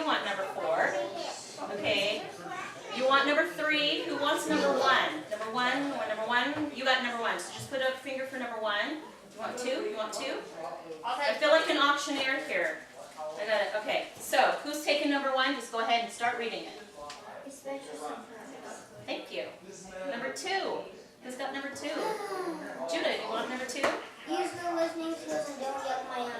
want number 4? Okay. You want number 3? Who wants number 1? Number 1, number 1. You got number 1. So just put up a finger for number 1. You want 2? You want 2? I feel like an auctioneer here. I got it. Okay. So who's taking number 1? Just go ahead and start reading it. Thank you. Number 2. Who's got number 2? Judah, you want number 2? Use the listening skills and don't yuck my yum.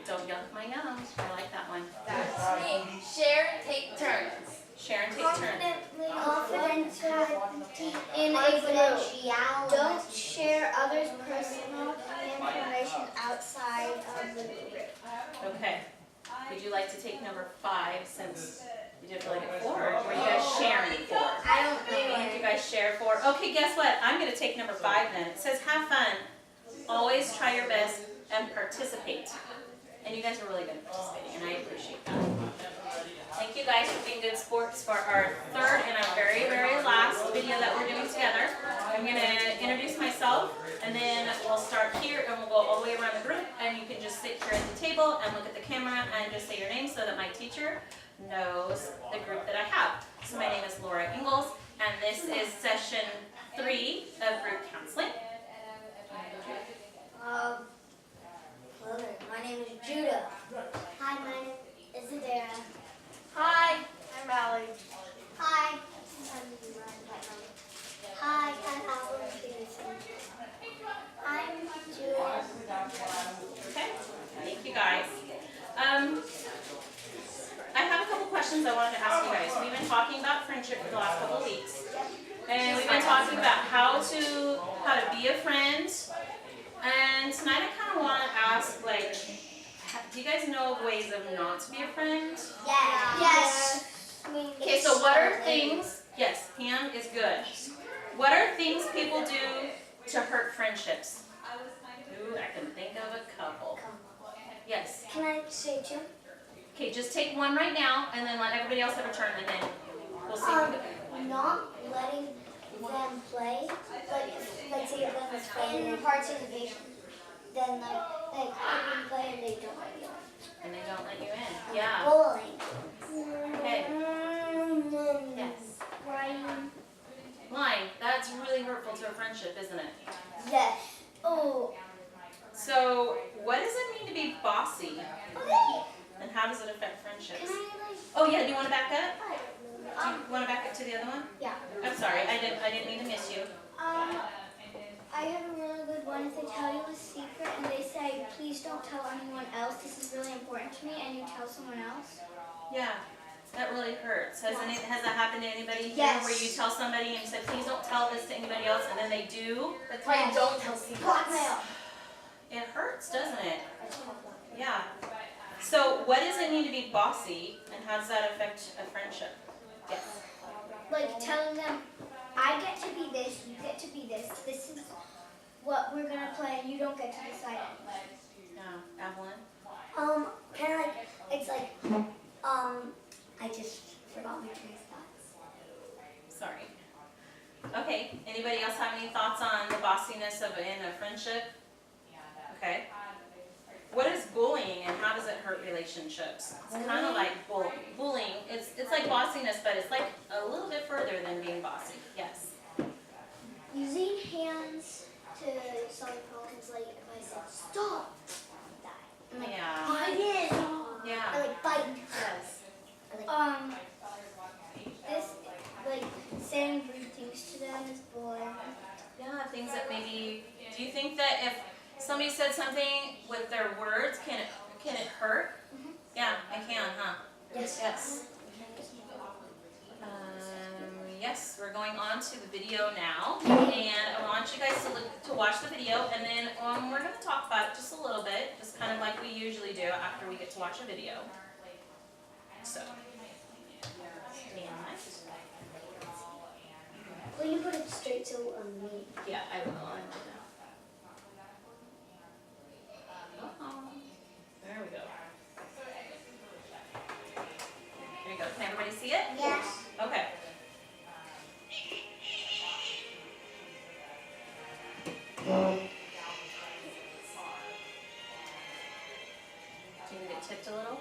Don't yuck my yum. I like that one. That's me. Share and take turns. Share and take turns. Confidentiality in a group. Don't share others' personal information outside of the group. Okay. Would you like to take number 5 since you didn't really get 4? Or were you guys sharing 4? I don't know. You guys share 4? Okay, guess what? I'm going to take number 5 then. It says have fun. Always try your best and participate. And you guys are really good at participating, and I appreciate that. Thank you guys for being good sports for our 3rd and our very, very last video that we're doing together. I'm going to introduce myself, and then we'll start here, and we'll go all the way around the group, and you can just sit here at the table and look at the camera and just say your name so that my teacher knows the group that I have. So my name is Ingalls, and this is session 3 of group counseling. My name is Judah. Hi, my name is Adara. Hi, I'm Mallory. Hi. Hi, I'm Howard Peterson. I'm Judah. Okay, thank you guys. I have a couple questions I wanted to ask you guys. We've been talking about friendship for the last couple of weeks. And we've been talking about how to be a friend. And tonight I kind of want to ask, like, do you guys know of ways of not to be a friend? Yes. Okay, so what are things, yes, hand is good. What are things people do to hurt friendships? Ooh, I can think of a couple. Yes. Can I say 2? Okay, just take one right now, and then let everybody else have a turn, and then we'll see. Not letting them play, like say them as in participation, then like you can play and they don't let you in. And they don't let you in. Yeah. Bullying. Okay. Yes. Lying. Lying. That's really hurtful to a friendship, isn't it? Yes. Oh. So, what does it mean to be bossy? Okay. And how does it affect friendships? Can I Oh yeah, do you want to back up? Do you want to back up to the other one? Yeah. I'm sorry, I didn't mean to miss you. I have a really good one. If they tell you a secret and they say, please don't tell anyone else, this is really important to me, and you tell someone else. Yeah, that really hurts. Has that happened to anybody here? Yes. Where you tell somebody and you say, please don't tell this to anybody else, and then they do? That's why you don't tell secrets. Blackmail. It hurts, doesn't it? Yeah. So what does it mean to be bossy, and how does that affect a friendship? Yes. Like telling them, I get to be this, you get to be this. This is what we're gonna play, and you don't get to decide anything. Yeah, Evelyn? Kind of like, it's like, I just forgot my train of thoughts. Sorry. Okay, anybody else have any thoughts on the bossiness of in a friendship? Okay. What is bullying and how does it hurt relationships? It's kind of like bullying. It's like bossiness, but it's like a little bit further than being bossy. Yes. Using hands to solve problems, like if I said stop, that. I'm like, Yeah. bite it. Yeah. I like bite. Yes. This like saying rude things to them is boring. Yeah, things that maybe. Do you think that if somebody said something with their words, can it hurt? Mm-hmm. Yeah, I can, huh? Yes. Yes. Yes, we're going on to the video now, and I want you guys to watch the video, and then we're going to talk about it just a little bit, just kind of like we usually do after we get to watch a video. So, Will you put it straight to me? yeah, I will. I will. There we go. There you go. Can everybody see it? Yes. Okay. Can you get tipped a little?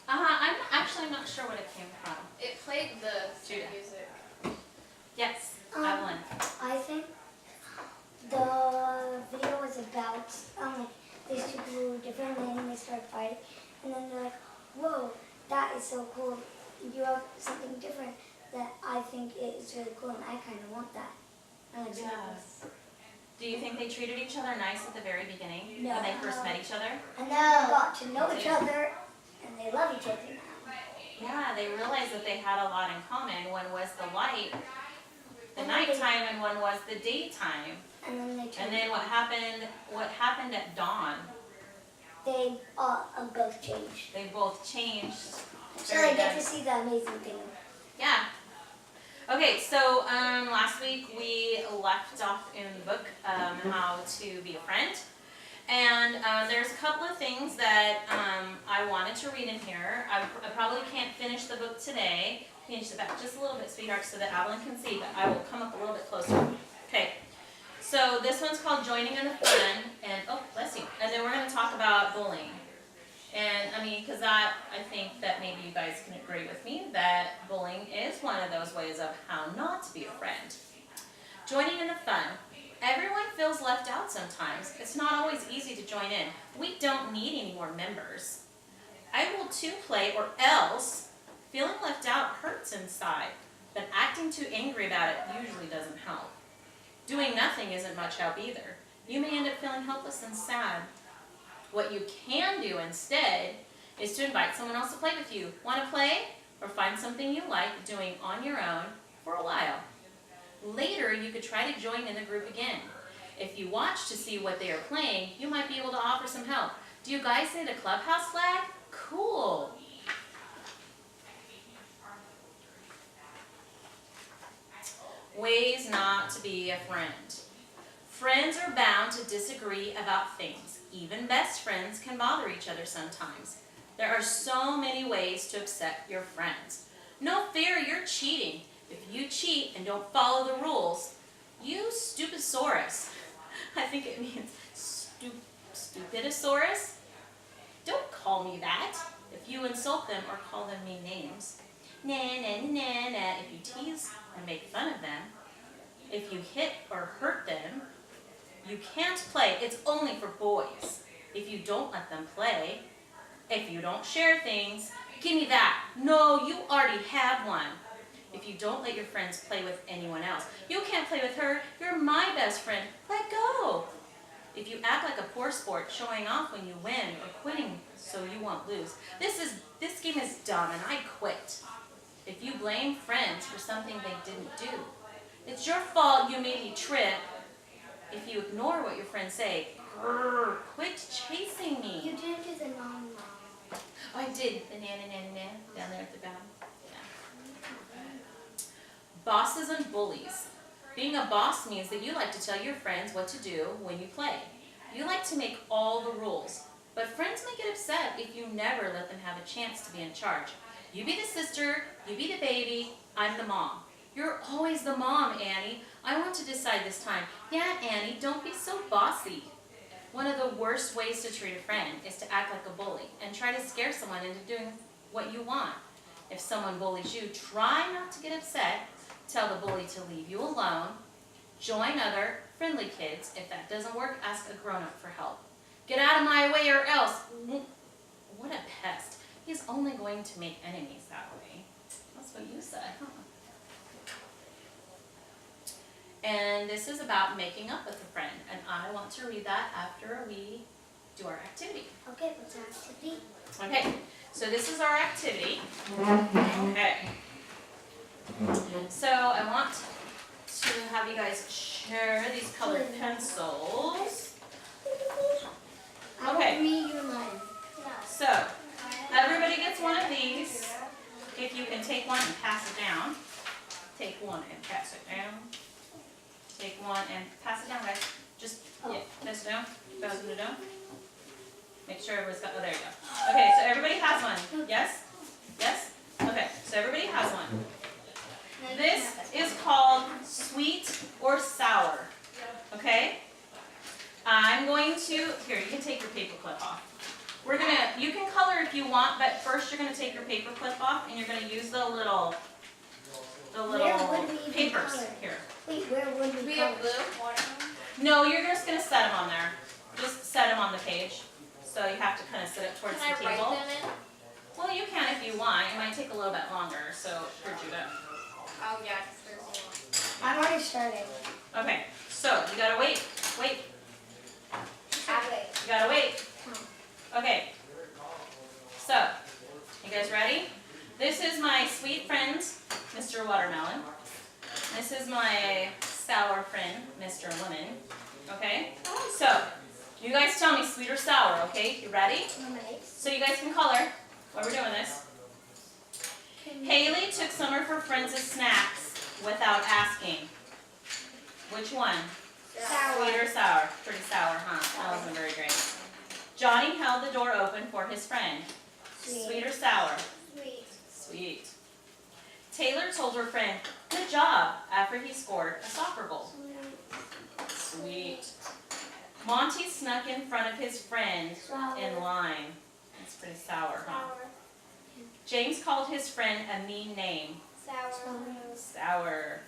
I'm actually not sure what it came from. It played the Judah. music. Yes, Um, Evelyn. I think the video was about like these two people were different, and then they started fighting, and then they're like, "Whoa, that is so cool! You have something different that I think is really cool, and I kind of want that." And I just Yes. Do you think they treated each other nice at the very beginning No. when they first met each other? and then they got to know each other, and they love each other now. Yeah, they realized that they had a lot in common. One was the light, the And then they- nighttime, and one was the daytime. And then they And turned. then what happened at dawn? They both changed. They both changed. So Very they get good. to see the amazing thing. Yeah. Okay, so last week we left off in the book how to be a friend. And there's a couple of things that I wanted to read in here. I probably can't finish the book today. Finish it back just a little bit, sweetheart, so that Evelyn can see, but I will come up a little bit closer. Okay, so this one's called Joining in the Fun, and oh, bless you. And then we're going to talk about bullying. And I mean, because I think that maybe you guys can agree with me that bullying is one of those ways of how not to be a friend. Joining in the fun. Everyone feels left out sometimes. It's not always easy to join in. We don't need any more members. I will too play, or else feeling left out hurts inside, but acting too angry about it usually doesn't help. Doing nothing isn't much help either. You may end up feeling helpless and sad. What you can do instead is to invite someone else to play with you. Want to play? Or find something you like doing on your own for a while. Later, you could try to join in the group again. If you watch to see what they are playing, you might be able to offer some help. Do you guys say the clubhouse flag? Cool. Ways not to be a friend. Friends are bound to disagree about things. Even best friends can bother each other sometimes. There are so many ways to upset your friends. No fear, you're cheating. If you cheat and don't follow the rules, you stupidosaurus. I think it means stupidosaurus. Don't call me that. If you insult them or call them mean names. Nah, nah, nah, nah. If you tease and make fun of them. If you hit or hurt them. You can't play. It's only for boys. If you don't let them play. If you don't share things. Give me that. No, you already have one. If you don't let your friends play with anyone else. You can't play with her. You're my best friend. Let go. If you act like a poor sport, showing off when you win or quitting so you won't lose. This game is dumb and I quit. If you blame friends for something they didn't do. It's your fault you made me trip. If you ignore what your friends say. Grrr, quit chasing me. You didn't do the nom. Oh, I did. The na down there at the bottom. Bosses and bullies. Being a boss means that you like to tell your friends what to do when you play. You like to make all the rules. But friends may get upset if you never let them have a chance to be in charge. You be the sister, you be the baby, I'm the mom. You're always the mom, Annie. I want to decide this time. Yeah, Annie, don't be so bossy. One of the worst ways to treat a friend is to act like a bully and try to scare someone into doing what you want. If someone bullies you, try not to get upset. Tell the bully to leave you alone. Join other friendly kids. If that doesn't work, ask a grown-up for help. Get out of my way or else. What a pest. He's only going to make enemies that way. That's what you said, huh? And this is about making up with a friend. And I want to read that after we do our activity. Okay, what's our activity? Okay, so this is our activity. Okay. So I want to have you guys share these colored pencils. I Okay. will read your mine. So everybody gets one of these. If you can take one and pass it down. Take one and pass it down. Take one and pass it down, guys. Just, yeah, pass it down. Pass it down. Make sure everybody's got, oh, there you go. Okay, so everybody has one. Yes? Yes? Okay, so everybody has one. This is called sweet or sour. Okay? I'm going to, here, you can take your paper clip off. You can color if you want, but first you're gonna take your paper clip off and you're gonna use the little Where would we even papers color? here. Wait, where would We we have color? blue, watermelon. No, you're just gonna set them on there. Just set them on the page. So you have to kind of sit it towards Can I the write table. them in? Well, you can if you want. It might take a little bit longer, so for Judah. Oh yeah, 'cause there's a lot. I've already started. Okay, so you gotta wait. Wait. Okay. You gotta wait. Okay. So, you guys ready? This is my sweet friend, Mr. Watermelon. This is my sour friend, Mr. Lemon. Okay? So, you guys tell me sweet or sour, okay? You ready? So you guys can color while we're doing this. Haley took some of her friends' snacks without asking. Which one? Sweet or sour? Pretty sour, huh? That wasn't very great. Johnny held the door open for his friend. Sweet or sour? Sweet. Sweet. Taylor told her friend, "Good job," after he scored a soccer goal. Sweet. Monty snuck in front of his friend in line. That's pretty sour, huh? Sour. James called his friend a mean name. Sour. Sour.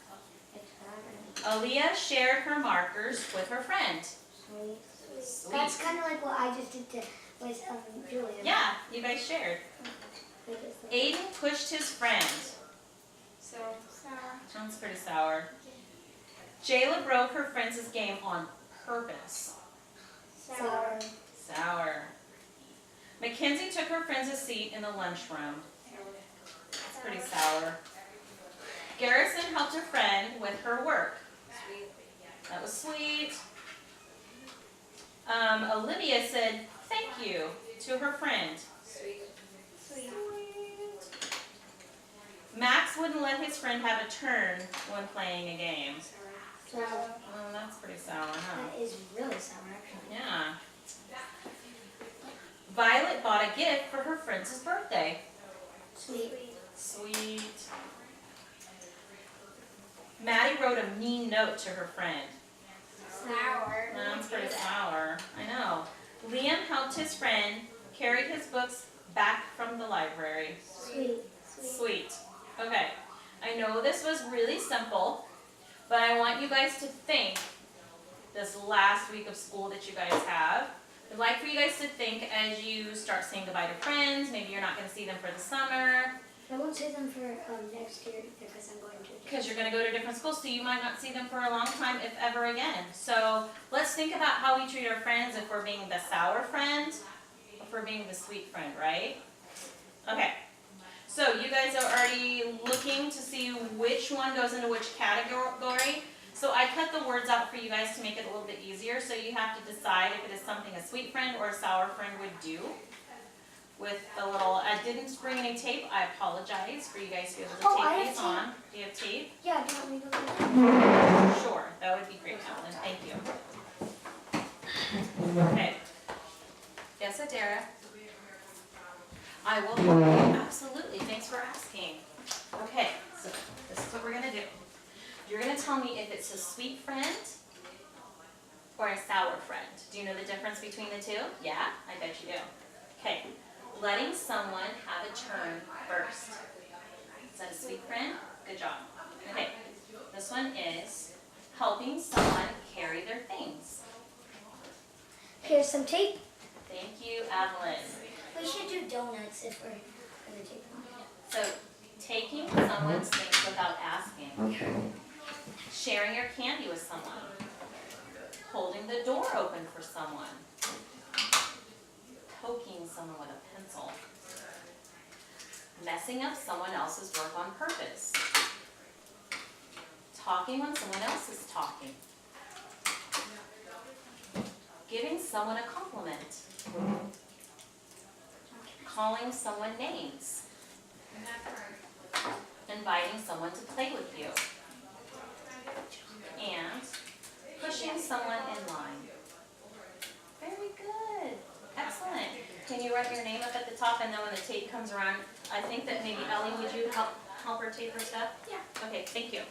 Aaliyah shared her markers with her friend. Sweet. That's kind of like what I just did with Julia. Yeah, you guys shared. Aiden pushed his friend. So sour. Sounds pretty sour. Jayla broke her friend's game on purpose. Sour. Sour. Mackenzie took her friend's seat in the lunchroom. That's pretty sour. Garrison helped her friend with her work. Sweet. That was sweet. Olivia said thank you to her friend. Sweet. Sweet. Max wouldn't let his friend have a turn when playing a game. Sour. Oh, that's pretty sour, huh? That is really sour, actually. Yeah. Violet bought a gift for her friend's birthday. Sweet. Sweet. Maddie wrote a mean note to her friend. Sour. That's pretty sour. I know. Liam helped his friend carry his books back from the library. Sweet. Sweet. Okay. I know this was really simple, but I want you guys to think this last week of school that you guys have. I'd like for you guys to think as you start saying goodbye to friends. Maybe you're not going to see them for the summer I won't say them for next year because I'm going to. because you're going to go to different schools, so you might not see them for a long time, if ever again. So let's think about how we treat our friends, if we're being the sour friend, if we're being the sweet friend, right? Okay. So you guys are already looking to see which one goes into which category. So I cut the words out for you guys to make it a little bit easier. So you have to decide if it is something a sweet friend or a sour friend would do. With the little, I didn't bring any tape. I apologize for you guys to be able to Oh, I tape have these on. Do you have tape? Yeah, do you want me to go get it? Sure, that would be great, Madeline. Thank you. Okay. Yes, Adara? I will. Absolutely. Thanks for asking. Okay, so this is what we're going to do. You're going to tell me if it's a sweet friend or a sour friend. Do you know the difference between the two? Yeah? I bet you do. Okay. Letting someone have a turn first. Is that a sweet friend? Good job. Okay. This one is helping someone carry their things. Here's some tape. Thank you, Evelyn. We should do donuts if we're going to take them. So, taking someone's things without asking. Sharing your candy with someone. Holding the door open for someone. Poking someone with a pencil. Messing up someone else's work on purpose. Talking when someone else is talking. Giving someone a compliment. Calling someone names. Inviting someone to play with you. And pushing someone in line. Very good. Excellent. Can you write your name up at the top, and then when the tape comes around, I think that maybe Ellie, would you help her tape her stuff? Yeah. Okay, thank you.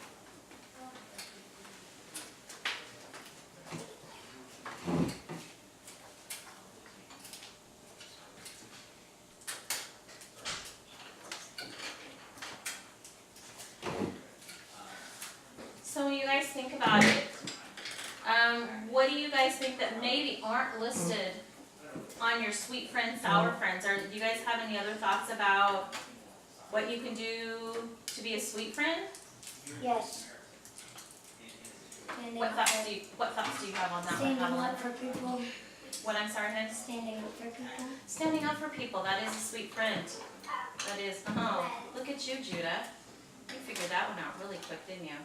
think about it, what do you guys think that maybe aren't listed on your sweet friends, sour friends? Or do you guys have any other thoughts about what you can do to be a sweet friend? Yes. Standing What up thoughts for- do you have on that one, Standing Evelyn? up for people. What, I'm sorry, Hen? Standing up for people. Standing up for people, that is a sweet friend. That is, look at you, Judah. You figured that one out really quick, didn't you?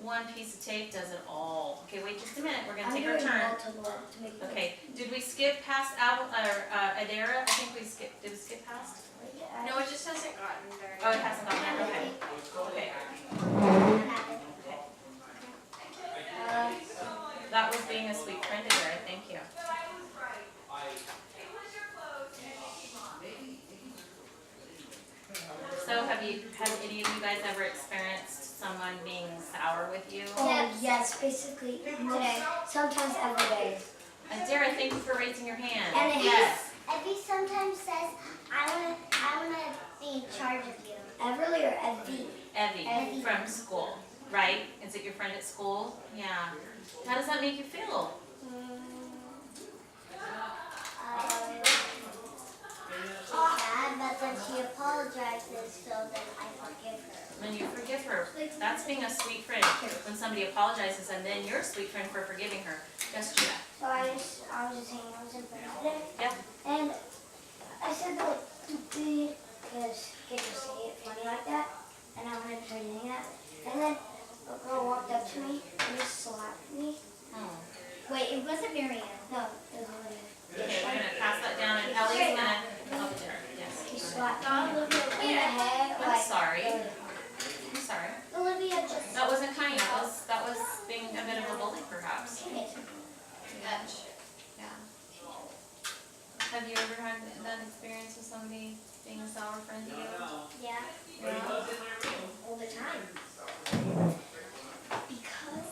One piece of tape does it all. Okay, wait just a minute, we're gonna take our turn. Multiple to make it Okay, did we skip past Adara? I think we skipped, did we skip past? No, it just hasn't gotten very. Oh, it hasn't gotten there, okay. Okay. That was being a sweet friend, Adara, thank you. So have any of you guys ever experienced someone being sour with you? Oh, yes, basically today. Sometimes every day. Adara, thank you for raising your hand. And it Yes. Evie sometimes says, I wanna be in charge of you. Everly or Evie? Evie from school, right? Is it your friend at school? Yeah. How does that make you feel? Bad, but then she apologizes, so then I forgive her. When you forgive her, that's being a sweet friend. When somebody apologizes and then you're a sweet friend for forgiving her. Yes, Judah. So I was just hanging out with some friends today. Yeah. And I said the word stupid because kids just say it funny like that. And I wanted to try doing that. And then a girl walked up to me and just slapped me. Oh. Wait, it wasn't Marianne. No, it was Olivia. Okay, we're gonna pass that down and Ellie's gonna help there. Yes. She slapped me in the head. I'm like, sorry. I'm sorry. Olivia just. That wasn't kind. That was being a bit of a bully, perhaps. Yeah. Have you ever had that experience with somebody being a sour friend to you? Yeah. all the time. Because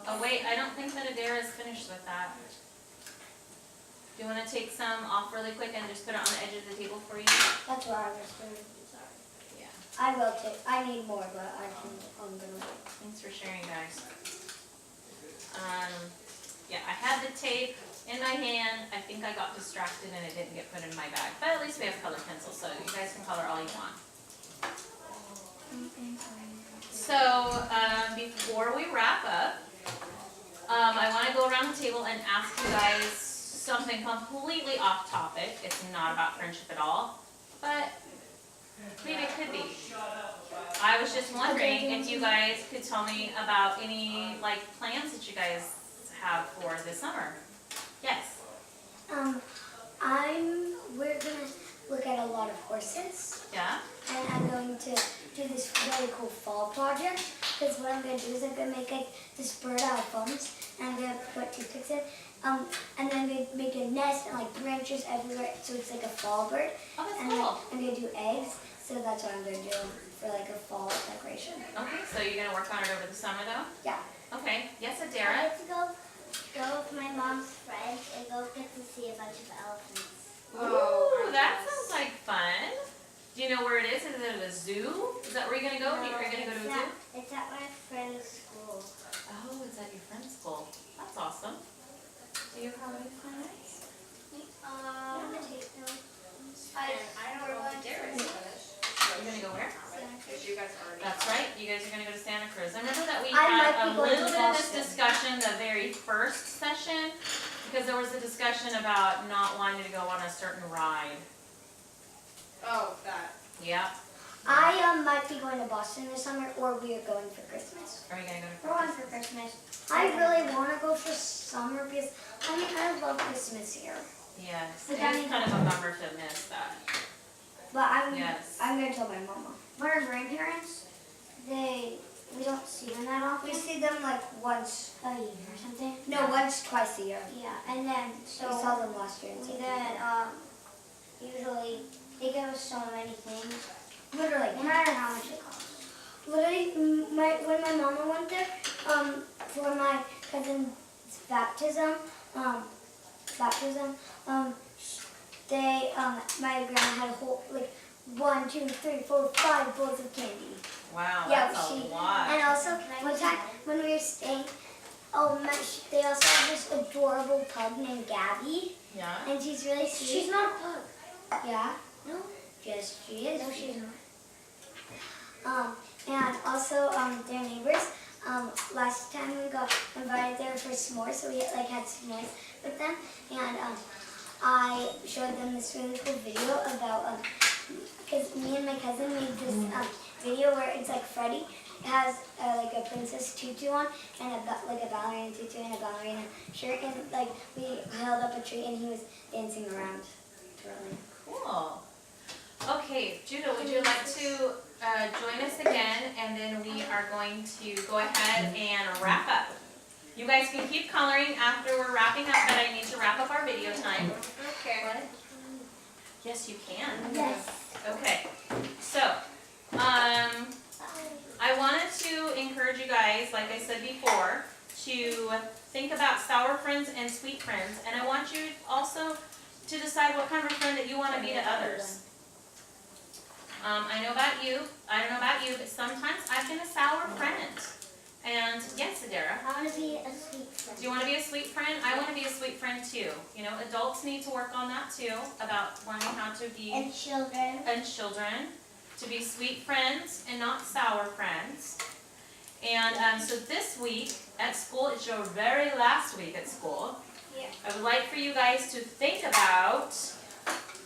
Oh wait, I don't think that Adara is finished with that. Do you want to take some off really quick and just put it on the edge of the table for you? that's what I was doing. Yeah. I will take. I need more, but I'm gonna wait. Thanks for sharing, guys. Yeah, I had the tape in my hand. I think I got distracted and it didn't get put in my bag. But at least we have colored pencils, so you guys can color all you want. So, before we wrap up, I want to go around the table and ask you guys something completely off topic. It's not about friendship at all, but maybe it could be. I was just wondering if you guys could tell me about any plans that you guys have for this summer. Yes. We're gonna look at a lot of horses, Yeah. and I'm going to do this really cool fall project. Because what I'm gonna do is I'm gonna make this bird out of bones, and I'm gonna put toothpicks in, and then I'm gonna make a nest and branches everywhere, so it's like a fall bird. Oh, that's And cool. I'm gonna do eggs, so that's what I'm gonna do for a fall decoration. Okay, so you're gonna work on it over the summer though? Yeah. Okay. Yes, I Adara. like to go with my mom's friends and go get to see a bunch of elephants. Ooh, that sounds like fun. Do you know where it is? Is it at a zoo? Is that where you're gonna go? Are you gonna go to a zoo? It's at my friend's school. Oh, it's at your friend's school. That's awesome. Do you have any friends? I don't know if Darren's finished. You're gonna go where? Because you guys already. That's right. You guys are gonna go to Santa Cruz. I remember that we I might had be a going little to bit of this Boston. discussion the very first session because there was a discussion about not wanting to go on a certain ride. Oh, that. Yeah. I might be going to Boston this summer, or we are going for Christmas. Are you gonna go to We're going for Christmas. I really want to go for summer because I love Christmas here. Yes. But It that is means- kind of a bummer to miss that. But Yes. I'm gonna tell my mama. But our grandparents, we don't see them that often. We see them once a year or something. No, twice a year. Yeah, and then We saw them last year. And usually they give us so many things. literally, No matter how much it costs. literally, when my mama went there, for my cousin's baptism, my grandma had a whole 1, 2, 3, 4, 5 bowls of candy. Wow, Yeah, that's a she- lot. And also, one time when we were staying, they also have this adorable pug named Gabby, Yeah. and she's really sweet. She's not a pug. Yeah. No. Yes, she is. No, she's not. And also, their neighbors. Last time we got invited there for s'mores, so we had s'mores with them, and I showed them this really cool video about because me and my cousin made this video where it's like Freddie has like a princess tutu on and a ballerina tutu and a ballerina shirt, and like we held up a tree and he was dancing around. Twirling. Cool. Okay, Judah, would you like to join us again, and then we are going to go ahead and wrap up. You guys can keep coloring after we're wrapping up, but I need to wrap up our video time. Okay. What? Yes, you can. Yes. Okay, so, I wanted to encourage you guys, like I said before, to think about sour friends and sweet friends, and I want you also to decide what kind of friend that you want to be to others. I know about you, I don't know about you, but sometimes I've been a sour friend. And yes, Adara, I want to be a sweet friend. do you want to be a sweet friend? I want to be a sweet friend too. You know, adults need to work on that too, about learning how to be, And children. and children, to be sweet friends and not sour friends. And so this week at school, it's your very last week at school. Yeah. I would like for you guys to think about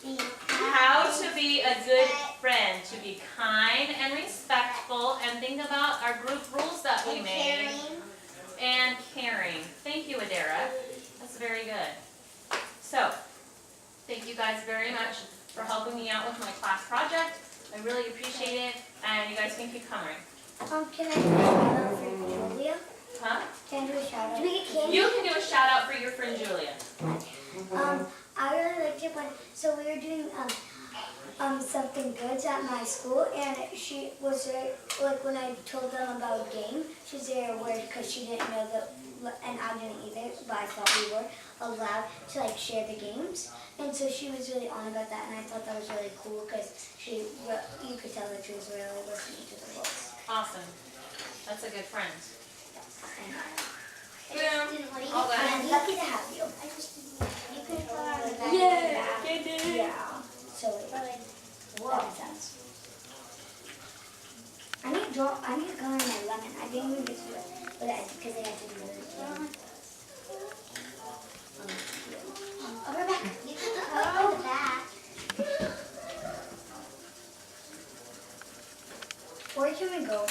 Be how to be a good friend, to be kind and respectful, and think about our group rules that we and made. caring. And caring. Thank you, Adara. That's very good. So, thank you guys very much for helping me out with my class project. I really appreciate it, and you guys can keep coloring. Can I do a shout out for Julia? Huh? Can I do a shout out? Do we get candy? You can do a shout out for your friend Julia. I really liked it so we were doing something good at my school, and she was there, like when I told them about a game, she was very worried because she didn't know that, and I didn't either, but I thought we were allowed to like share the games, and so she was really on about that, and I thought that was really cool because you could tell that she was really listening to the rules. Awesome. That's a good friend. I just didn't want to All eat done. I'm candy. lucky to have you. I just didn't. You can put on the back. Yeah. So But like, that makes sense. I need to color my lemon. I didn't even get to it, but because I had to do it. oh, Rebecca, you can color on the back. Where can we go?